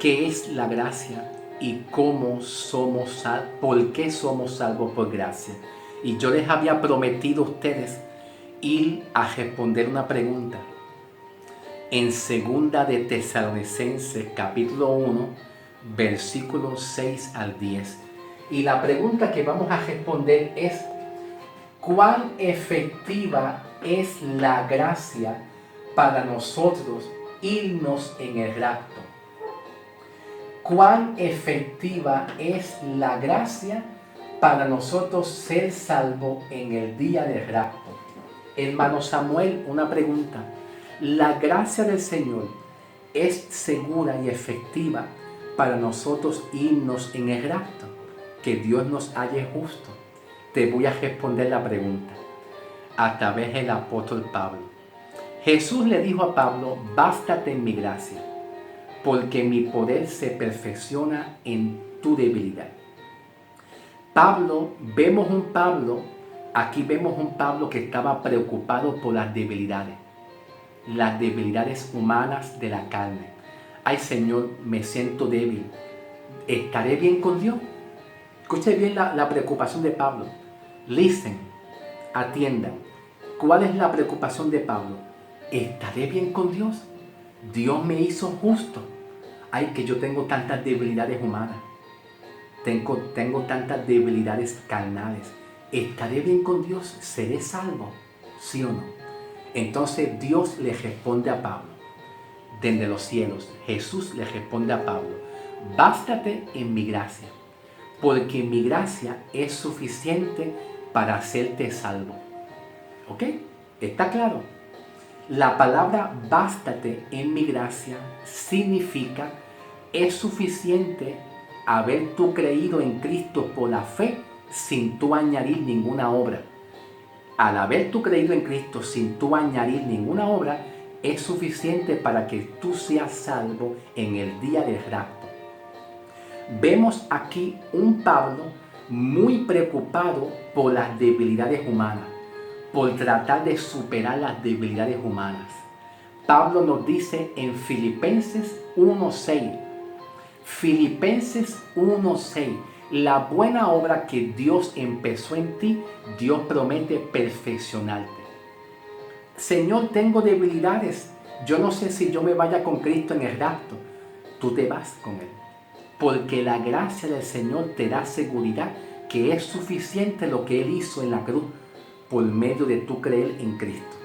qué es la gracia y cómo somos salvos, por qué somos salvos por gracia. Y yo les había prometido a ustedes ir a responder una pregunta en segunda de Tesalonicenses capítulo 1, versículos 6 al 10. Y la pregunta que vamos a responder es: ¿cuán efectiva es la gracia para nosotros irnos en el rapto? ¿Cuán efectiva es la gracia para nosotros ser salvos en el día del rapto? Hermano Samuel, una pregunta. ¿La gracia del Señor es segura y efectiva para nosotros irnos en el rapto? Que Dios nos halle justo. Te voy a responder la pregunta a través del apóstol Pablo. Jesús le dijo a Pablo: bástate en mi gracia, porque mi poder se perfecciona en tu debilidad. Aquí vemos un Pablo que estaba preocupado por las debilidades humanas de la carne. Ay, Señor, me siento débil. ¿Estaré bien con Dios? Escuche bien la preocupación de Pablo. Listen, atiendan. ¿Cuál es la preocupación de Pablo? ¿Estaré bien con Dios? Dios me hizo justo. Ay, que yo tengo tantas debilidades humanas. Tengo tantas debilidades carnales. ¿Estaré bien con Dios? ¿Seré salvo? ¿Sí o no? Entonces Dios le responde a Pablo desde los cielos. Jesús le responde a Pablo: bástate en mi gracia, porque mi gracia es suficiente para hacerte salvo. ¿Ok? ¿Está claro? La palabra bástate en mi gracia significa: es suficiente haber tú creído en Cristo por la fe sin tú añadir ninguna obra. Al haber tú creído en Cristo sin tú añadir ninguna obra, es suficiente para que tú seas salvo en el día del rapto. Vemos aquí un Pablo muy preocupado por las debilidades humanas, por tratar de superar las debilidades humanas. Pablo nos dice en Filipenses 1:6, Filipenses 1:6, la buena obra que Dios empezó en ti, Dios promete perfeccionarte. Señor, tengo debilidades. Yo no sé si yo me vaya con Cristo en el rapto. Tú te vas con Él. Porque la gracia del Señor te da seguridad que es suficiente lo que Él hizo en la cruz por medio de tu creer en Cristo.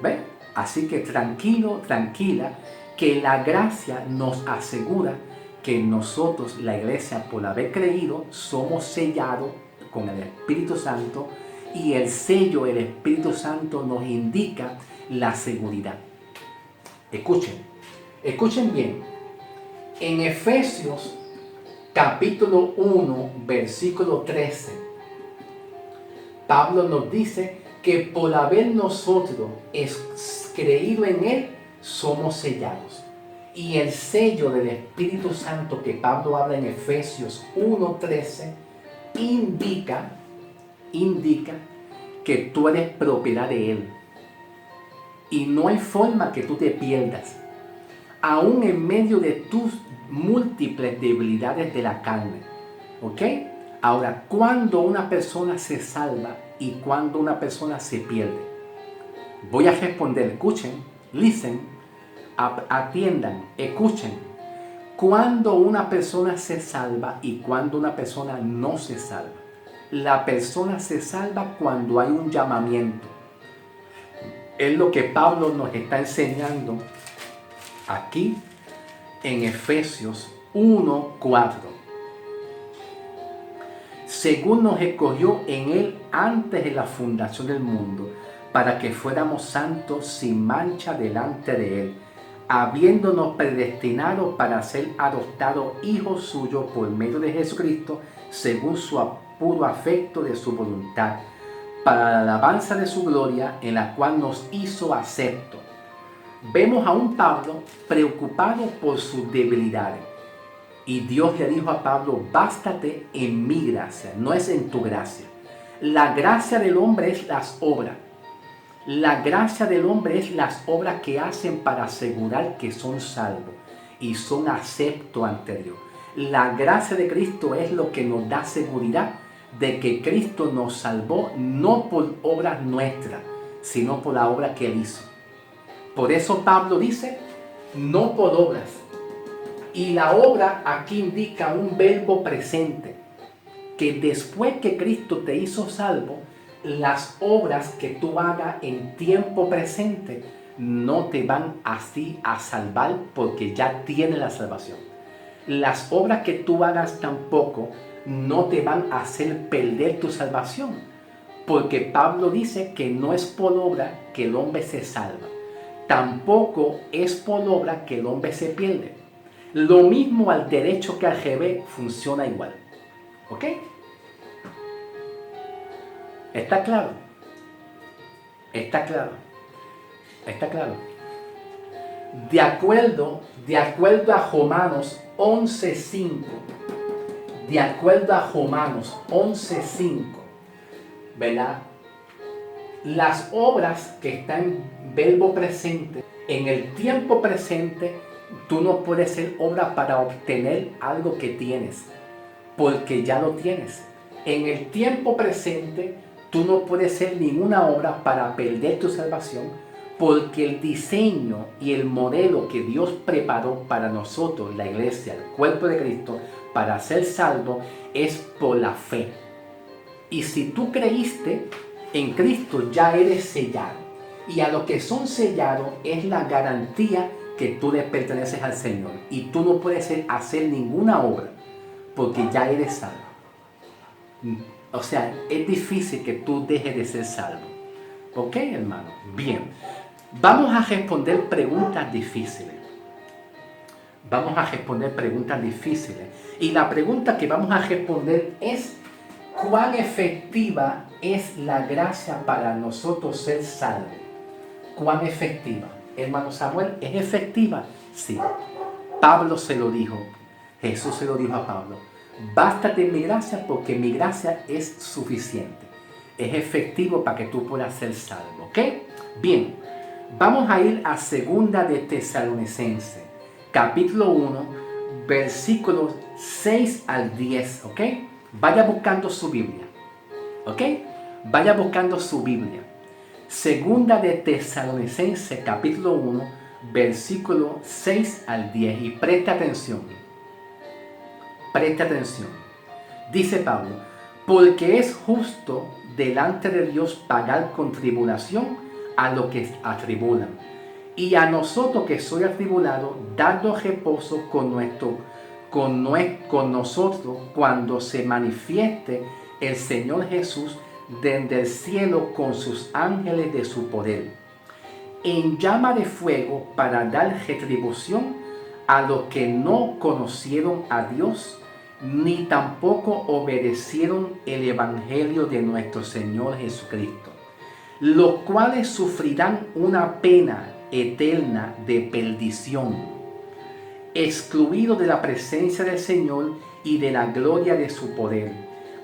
¿Ves? Así que tranquilo, tranquila, que la gracia nos asegura que nosotros, la iglesia, por haber creído, somos sellados con el Espíritu Santo, y el sello del Espíritu Santo nos indica la seguridad. Escuchen bien. En Efesios capítulo 1, versículo 13, Pablo nos dice que por haber nosotros creído en Él, somos sellados. Y el sello del Espíritu Santo que Pablo habla en Efesios 1:13 indica que tú eres propiedad de Él. Y no hay forma que tú te pierdas, aún en medio de tus múltiples debilidades de la carne. ¿Ok? Ahora, ¿cuándo una persona se salva y cuándo una persona se pierde? Voy a responder, escuchen, listen, atiendan, escuchen. ¿Cuándo una persona se salva y cuándo una persona no se salva? La persona se salva cuando hay un llamamiento. Es lo que Pablo nos está enseñando aquí en Efesios 1:4. Según nos escogió en Él antes de la fundación del mundo, para que fuéramos santos sin mancha delante de Él, habiéndonos predestinado para ser adoptados hijos suyos por medio de Jesucristo, según su puro afecto de su voluntad, para la alabanza de su gloria, en la cual nos hizo aceptos. Vemos a un Pablo preocupado por sus debilidades. Y Dios le dijo a Pablo: bástate en mi gracia, no es en tu gracia. La gracia del hombre es las obras. La gracia del hombre es las obras que hacen para asegurar que son salvos. y son aceptos ante Dios. La gracia de Cristo es lo que nos da seguridad de que Cristo nos salvó no por obras nuestras, sino por la obra que Él hizo. Por eso Pablo dice, no por obras. Y la obra aquí indica un verbo presente, que después que Cristo te hizo salvo, las obras que tú hagas en tiempo presente no te van así a salvar porque ya tienes la salvación. Las obras que tú hagas tampoco no te van a hacer perder tu salvación, porque Pablo dice que no es por obra que el hombre se salva, tampoco es por obra que el hombre se pierde. Lo mismo al derecho que al revés funciona igual. ¿Ok? ¿Está claro? ¿Está claro? ¿Está claro? De acuerdo a Romanos 11:5, de acuerdo a Romanos 11:5, ¿verdad? Las obras que están en verbo presente, en el tiempo presente, tú no puedes hacer obra para obtener algo que tienes, porque ya lo tienes. En el tiempo presente, tú no puedes hacer ninguna obra para perder tu salvación, porque el diseño y el modelo que Dios preparó para nosotros, la iglesia, el cuerpo de Cristo, para ser salvo, es por la fe. Y si tú creíste en Cristo, ya eres sellado. Y a los que son sellados es la garantía que tú le perteneces al Señor. Y tú no puedes hacer ninguna obra, porque ya eres salvo. O sea, es difícil que tú dejes de ser salvo. ¿Ok, hermano? Bien. Vamos a responder preguntas difíciles. Vamos a responder preguntas difíciles. Y la pregunta que vamos a responder es: ¿cuán efectiva es la gracia para nosotros ser salvos? ¿Cuán efectiva? Hermano Samuel, ¿es efectiva? Sí. Pablo se lo dijo. Jesús se lo dijo a Pablo. Bástate mi gracia porque mi gracia es suficiente. Es efectivo para que tú puedas ser salvo. ¿Ok? Bien. Vamos a ir a 2 de Tesalonicenses, capítulo 1, versículos 6 al 10. ¿Ok? Vaya buscando su Biblia. ¿Ok? Vaya buscando su Biblia. 2 de Tesalonicenses, capítulo 1, versículo 6 al 10. Y presta atención. Presta atención. Dice Pablo: porque es justo delante de Dios pagar con tribulación a los que atribulan, y a nosotros que soy atribulado, dando reposo con nosotros cuando se manifieste el Señor Jesús desde el cielo con sus ángeles de su poder, en llama de fuego, para dar retribución a los que no conocieron a Dios, ni tampoco obedecieron el evangelio de nuestro Señor Jesucristo, los cuales sufrirán una pena eterna de perdición, excluidos de la presencia del Señor y de la gloria de su poder,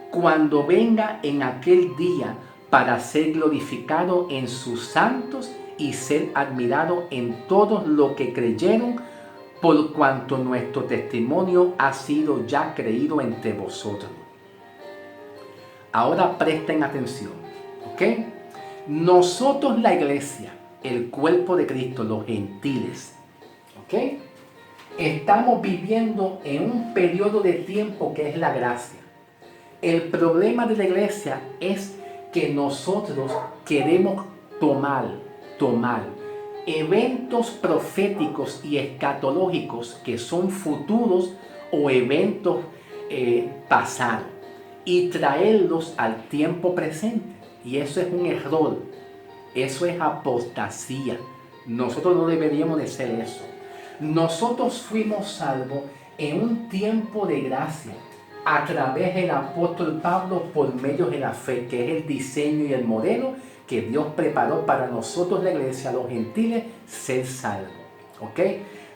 cuando venga en aquel día para ser glorificado en sus santos y ser admirado en todos los que creyeron, por cuanto nuestro testimonio ha sido ya creído entre vosotros. Ahora presten atención, ¿ok? Nosotros, la iglesia, el cuerpo de Cristo, los gentiles, ¿ok? Estamos viviendo en un periodo de tiempo que es la gracia. El problema de la iglesia es que nosotros queremos tomar eventos proféticos y escatológicos que son futuros o eventos pasados y traerlos al tiempo presente. Y eso es un error. Eso es apostasía. Nosotros no deberíamos de hacer eso. Nosotros fuimos salvos en un tiempo de gracia a través del apóstol Pablo por medio de la fe, que es el diseño y el modelo que Dios preparó para nosotros, la iglesia, los gentiles, ser salvos. ¿Ok?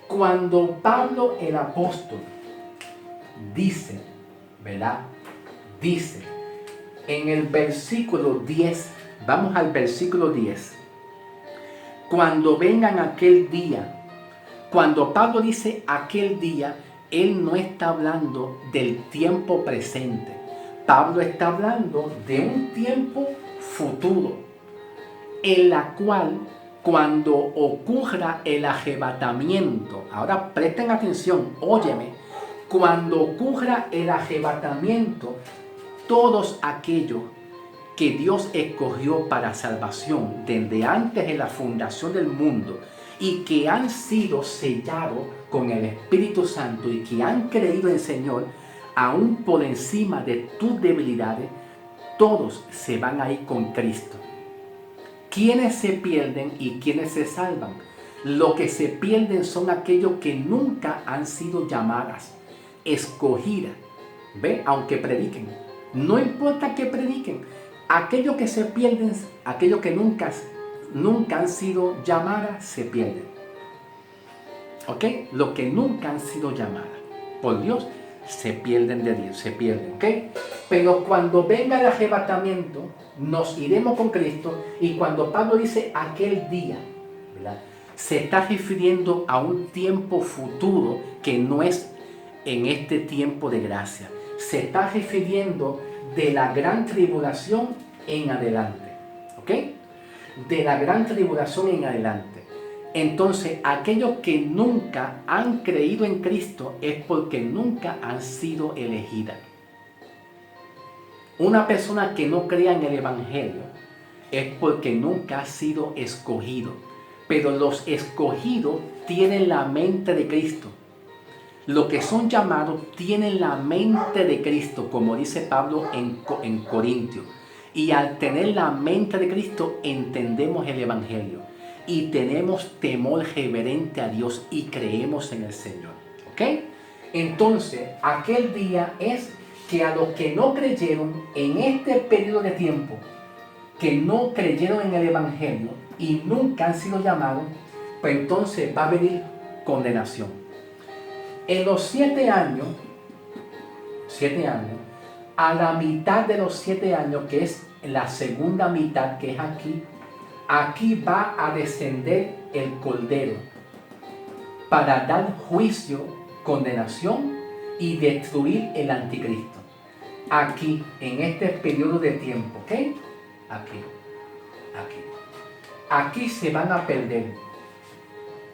Cuando Pablo el apóstol dice, ¿verdad? Dice en el versículo 10, vamos al versículo 10. Cuando vengan aquel día Cuando Pablo dice aquel día, él no está hablando del tiempo presente. Pablo está hablando de un tiempo futuro, en la cual cuando ocurra el arrebatamiento, ahora presten atención, óyeme, cuando ocurra el arrebatamiento, todos aquellos que Dios escogió para salvación desde antes de la fundación del mundo y que han sido sellados con el Espíritu Santo y que han creído en el Señor, aún por encima de tus debilidades, todos se van a ir con Cristo. ¿Quiénes se pierden y quiénes se salvan? Los que se pierden son aquellos que nunca han sido llamadas, escogidas. ¿Ve? Aunque prediquen. No importa que prediquen. Aquellos que se pierden, aquellos que nunca han sido llamadas, se pierden. ¿Ok? Los que nunca han sido llamadas por Dios, se pierden de Dios, se pierden. ¿Ok? Pero cuando venga el arrebatamiento, nos iremos con Cristo. Y cuando Pablo dice aquel día, ¿verdad?, se está refiriendo a un tiempo futuro que no es en este tiempo de gracia. Se está refiriendo de la gran tribulación en adelante. ¿Ok? De la gran tribulación en adelante. Entonces, aquellos que nunca han creído en Cristo es porque nunca han sido elegidas. Una persona que no crea en el Evangelio es porque nunca ha sido escogido. Pero los escogidos tienen la mente de Cristo. Los que son llamados tienen la mente de Cristo, como dice Pablo en Corintios. Y al tener la mente de Cristo entendemos el Evangelio. Y tenemos temor reverente a Dios y creemos en el Señor. ¿Ok? Entonces, aquel día es que a los que no creyeron en este periodo de tiempo, que no creyeron en el Evangelio y nunca han sido llamados, pues entonces va a venir condenación. En los 7 años, a la mitad de los 7 años, que es la segunda mitad, que es aquí va a descender el Cordero para dar juicio, condenación y destruir el anticristo. Aquí, en este periodo de tiempo, ¿ok? Aquí se van a perder.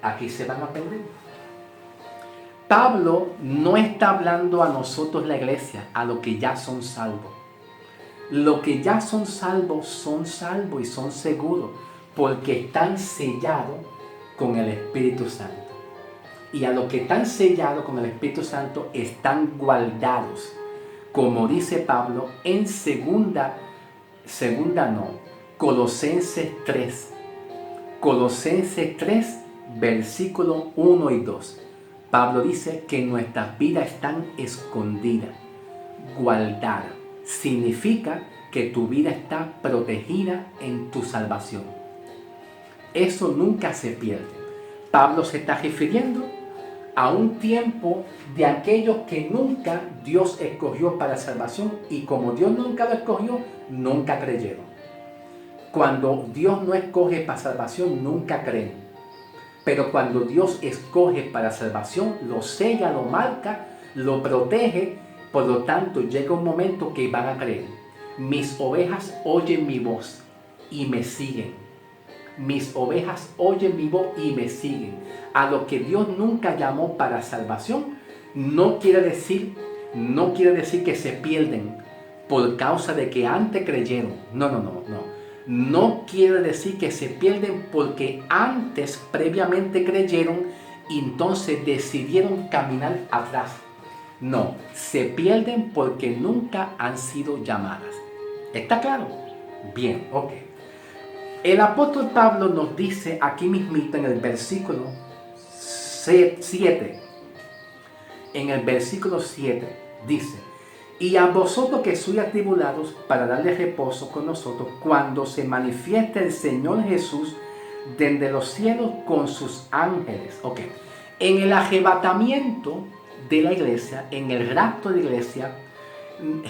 Aquí se van a perder. Pablo no está hablando a nosotros, la iglesia, a los que ya son salvos. Los que ya son salvos y son seguros porque están sellados con el Espíritu Santo. Y a los que están sellados con el Espíritu Santo están guardados, como dice Pablo en Colosenses 3. Colosenses 3, versículos 1 y 2. Pablo dice que nuestras vidas están escondidas, guardadas. Significa que tu vida está protegida en tu salvación. Eso nunca se pierde. Pablo se está refiriendo a un tiempo de aquellos que nunca Dios escogió para salvación, y como Dios nunca lo escogió, nunca creyeron. Cuando Dios no escoge para salvación, nunca creen. Pero cuando Dios escoge para salvación, lo sella, lo marca, lo protege. Por lo tanto, llega un momento que van a creer. Mis ovejas oyen mi voz y me siguen. Mis ovejas oyen mi voz y me siguen. A lo que Dios nunca llamó para salvación, no quiere decir que se pierden por causa de que antes creyeron. No. No quiere decir que se pierden porque antes previamente creyeron y entonces decidieron caminar atrás. No, se pierden porque nunca han sido llamadas. ¿Está claro? Bien, ok. El apóstol Pablo nos dice aquí mismito en el versículo 7. En el versículo 7 dice: y a vosotros que sois atribulados, para darle reposo con nosotros cuando se manifieste el Señor Jesús desde los cielos con sus ángeles. Ok. En el arrebatamiento de la iglesia, en el rapto de la iglesia,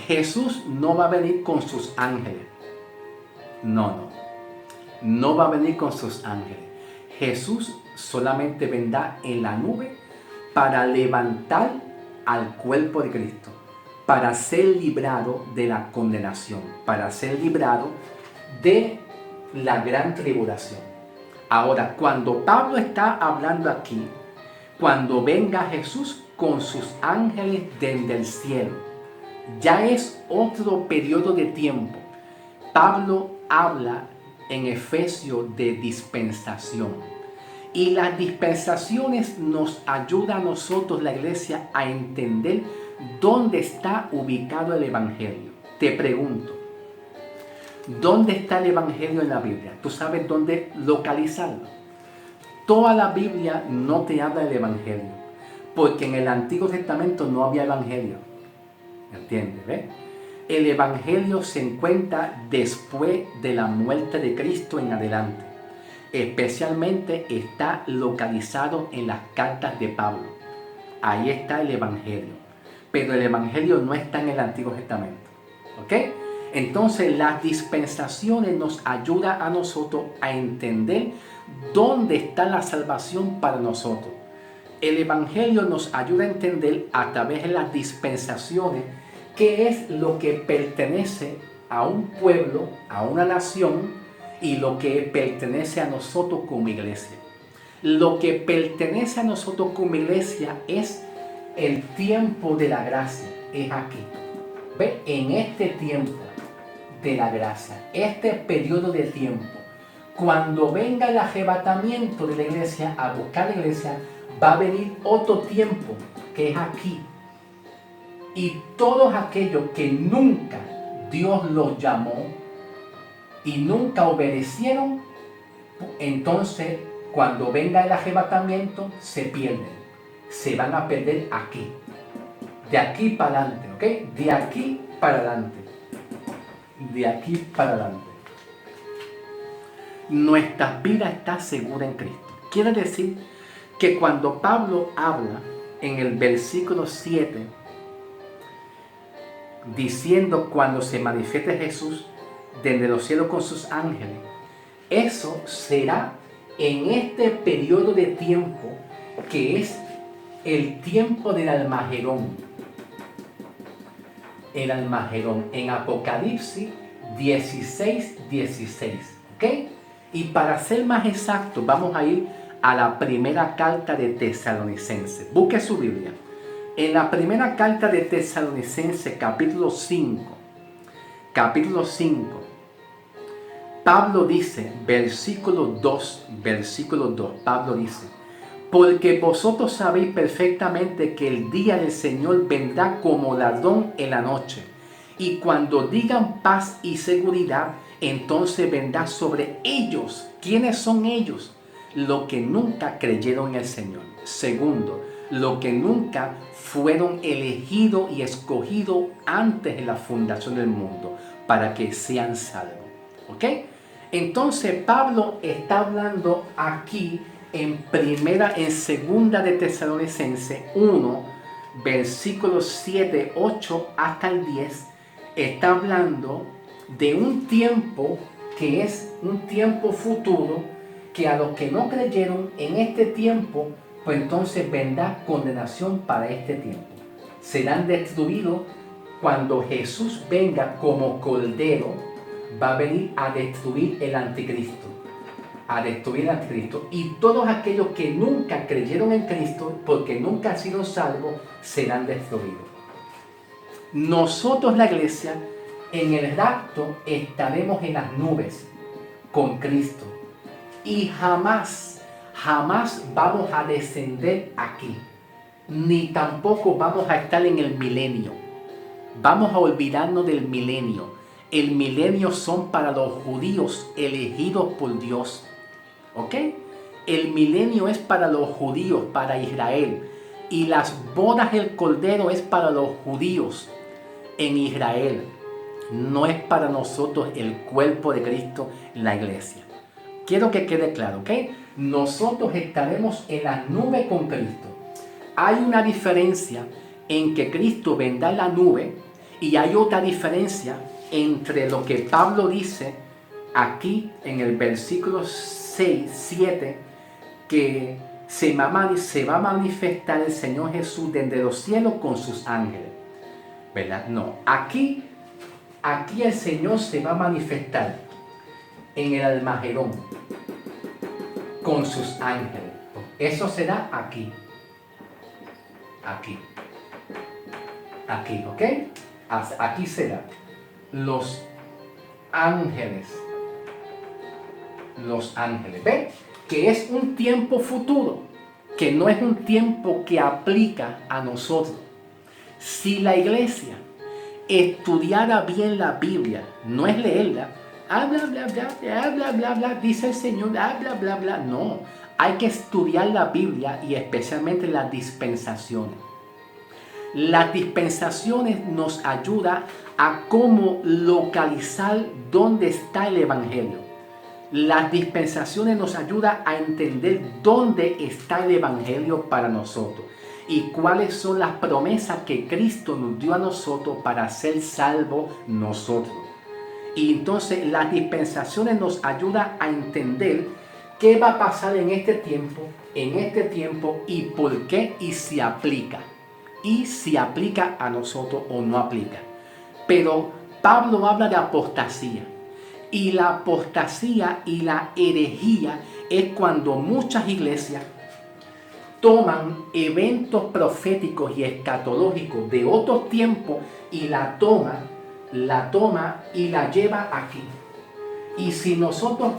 Jesús no va a venir con sus ángeles. No va a venir con sus ángeles. Jesús solamente vendrá en la nube para levantar al cuerpo de Cristo, para ser librado de la condenación, para ser librado de la gran tribulación. Ahora, cuando Pablo está hablando aquí, cuando venga Jesús con sus ángeles desde el cielo, ya es otro periodo de tiempo. Pablo habla en Efesios de dispensación. Y las dispensaciones nos ayudan a nosotros, la iglesia, a entender dónde está ubicado el Evangelio. Te pregunto, ¿dónde está el Evangelio en la Biblia? ¿Tú sabes dónde localizarlo? Toda la Biblia no te habla del Evangelio, porque en el Antiguo Testamento no había Evangelio. ¿Entiendes? ¿Ves? El Evangelio se encuentra después de la muerte de Cristo en adelante. Especialmente está localizado en las cartas de Pablo. Ahí está el Evangelio. Pero el Evangelio no está en el Antiguo Testamento. ¿Ok? Entonces las dispensaciones nos ayudan a nosotros a entender dónde está la salvación para nosotros. El Evangelio nos ayuda a entender a través de las dispensaciones qué es lo que pertenece a un pueblo, a una nación, y lo que pertenece a nosotros como iglesia. Lo que pertenece a nosotros como iglesia es el tiempo de la gracia. Es aquí. ¿Ve? En este tiempo de la gracia, este periodo de tiempo, cuando venga el arrebatamiento de la iglesia a buscar la iglesia, va a venir otro tiempo que es aquí. Y todos aquellos que nunca Dios los llamó y nunca obedecieron, entonces cuando venga el arrebatamiento se pierden, se van a perder aquí, de aquí para adelante, ¿ok? De aquí para adelante, de aquí para adelante. Nuestra vida está segura en Cristo. Quiere decir que cuando Pablo habla en el versículo 7, diciendo cuando se manifieste Jesús desde los cielos con sus ángeles, eso será en este periodo de tiempo que es el tiempo del Almagedón. El Almagedón en Apocalipsis 16:16. ¿Ok? Y para ser más exacto, vamos a ir a la primera carta de Tesalonicenses. Busque su Biblia. En la primera carta de Tesalonicenses, capítulo 5, Pablo dice, versículo 2, Pablo dice, porque vosotros sabéis perfectamente que el día del Señor vendrá como ladrón en la noche, y cuando digan paz y seguridad, entonces vendrá sobre ellos. ¿Quiénes son ellos? Los que nunca creyeron en el Señor. Segundo, los que nunca fueron elegidos y escogidos antes de la fundación del mundo para que sean salvos. ¿Ok? Entonces Pablo está hablando aquí en segunda de Tesalonicenses 1, versículos 7, 8 hasta el 10. Está hablando de un tiempo que es un tiempo futuro, que a los que no creyeron en este tiempo, pues entonces vendrá condenación para este tiempo. Serán destruidos cuando Jesús venga como cordero, va a venir a destruir el anticristo. Y todos aquellos que nunca creyeron en Cristo, porque nunca han sido salvos, serán destruidos. Nosotros, la iglesia, en el rapto estaremos en las nubes con Cristo. Y jamás vamos a descender aquí. Ni tampoco vamos a estar en el milenio. Vamos a olvidarnos del milenio. El milenio son para los judíos elegidos por Dios. ¿Ok? El milenio es para los judíos, para Israel. Y las bodas del Cordero es para los judíos en Israel. No es para nosotros el cuerpo de Cristo, la iglesia. Quiero que quede claro, ¿ok? Nosotros estaremos en la nube con Cristo. Hay una diferencia en que Cristo vendrá en la nube y hay otra diferencia entre lo que Pablo dice aquí en el versículo 6, 7, que se va a manifestar el Señor Jesús desde los cielos con sus ángeles, ¿verdad? No, aquí el Señor se va a manifestar en el Armagedón con sus ángeles. Eso será aquí, ¿ok? Aquí será los ángeles, ¿ven? Que es un tiempo futuro, que no es un tiempo que aplica a nosotros. Si la iglesia estudiara bien la Biblia, no es leerla, bla, dice el Señor, bla, no. Hay que estudiar la Biblia y especialmente las dispensaciones. Las dispensaciones nos ayudan a cómo localizar dónde está el Evangelio. Las dispensaciones nos ayudan a entender dónde está el Evangelio para nosotros y cuáles son las promesas que Cristo nos dio a nosotros para ser salvos nosotros. Y entonces las dispensaciones nos ayudan a entender qué va a pasar en este tiempo y por qué y si aplica. Y si aplica a nosotros o no aplica. Pero Pablo habla de apostasía. Y la apostasía y la herejía es cuando muchas iglesias toman eventos proféticos y escatológicos de otros tiempos y la toma y la lleva aquí. Y si nosotros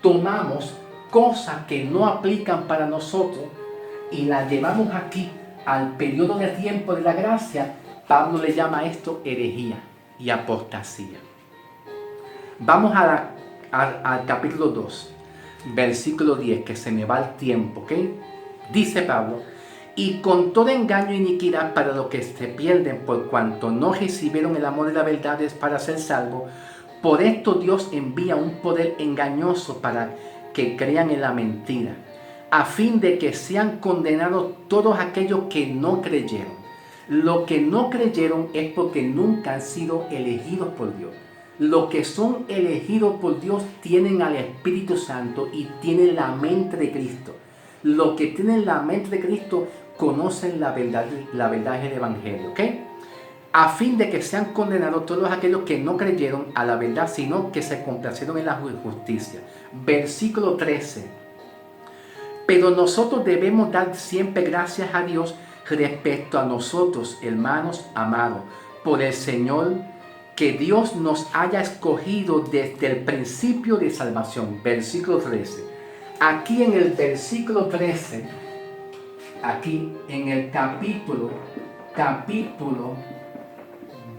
tomamos cosas que no aplican para nosotros y las llevamos aquí al periodo de tiempo de la gracia, Pablo le llama esto herejía y apostasía. Vamos al capítulo 2, versículo 10, que se me va el tiempo, ¿ok? Dice Pablo, y con todo engaño e iniquidad para los que se pierden por cuanto no recibieron el amor de la verdad para ser salvos, por esto Dios envía un poder engañoso para que crean en la mentira, a fin de que sean condenados todos aquellos que no creyeron. Los que no creyeron es porque nunca han sido elegidos por Dios. Los que son elegidos por Dios tienen al Espíritu Santo y tienen la mente de Cristo. Los que tienen la mente de Cristo conocen la verdad del Evangelio, ¿ok? A fin de que sean condenados todos aquellos que no creyeron a la verdad, sino que se complacieron en la justicia. Versículo 13. Pero nosotros debemos dar siempre gracias a Dios respecto a nosotros, hermanos amados, por el Señor, que Dios nos haya escogido desde el principio de salvación. Versículo 13. Aquí en el versículo 13, aquí en el capítulo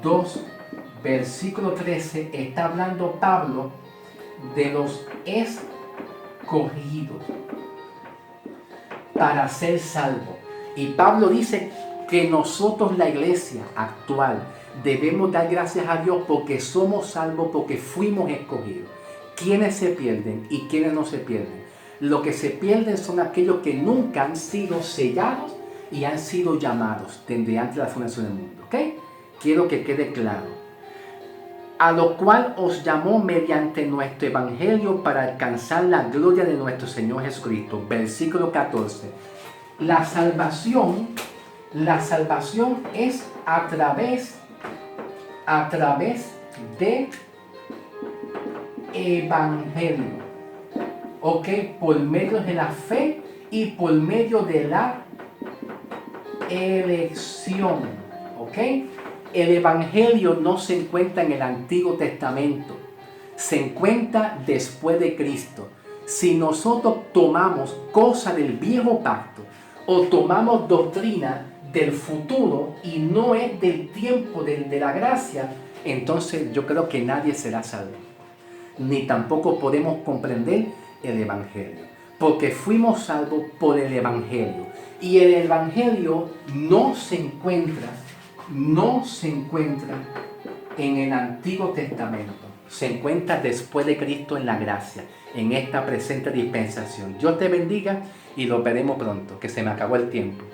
2, versículo 13, está hablando Pablo de los escogidos para ser salvos. Y Pablo dice que nosotros, la iglesia actual, debemos dar gracias a Dios porque somos salvos, porque fuimos escogidos. ¿Quiénes se pierden y quiénes no se pierden? Los que se pierden son aquellos que nunca han sido sellados y han sido llamados desde antes de la fundación del mundo. ¿Ok? Quiero que quede claro. A lo cual os llamó mediante nuestro evangelio para alcanzar la gloria de nuestro Señor Jesucristo. Versículo 14. La salvación es a través de evangelio. ¿Ok? Por medio de la fe y por medio de la elección. ¿Ok? El Evangelio no se encuentra en el Antiguo Testamento, se encuentra después de Cristo. Si nosotros tomamos cosas del viejo pacto o tomamos doctrina del futuro y no es del tiempo de la gracia, entonces yo creo que nadie será salvo. Ni tampoco podemos comprender el Evangelio, porque fuimos salvos por el Evangelio. Y el Evangelio no se encuentra en el Antiguo Testamento, se encuentra después de Cristo en la gracia, en esta presente dispensación. Dios te bendiga y lo veremos pronto, que se me acabó el tiempo.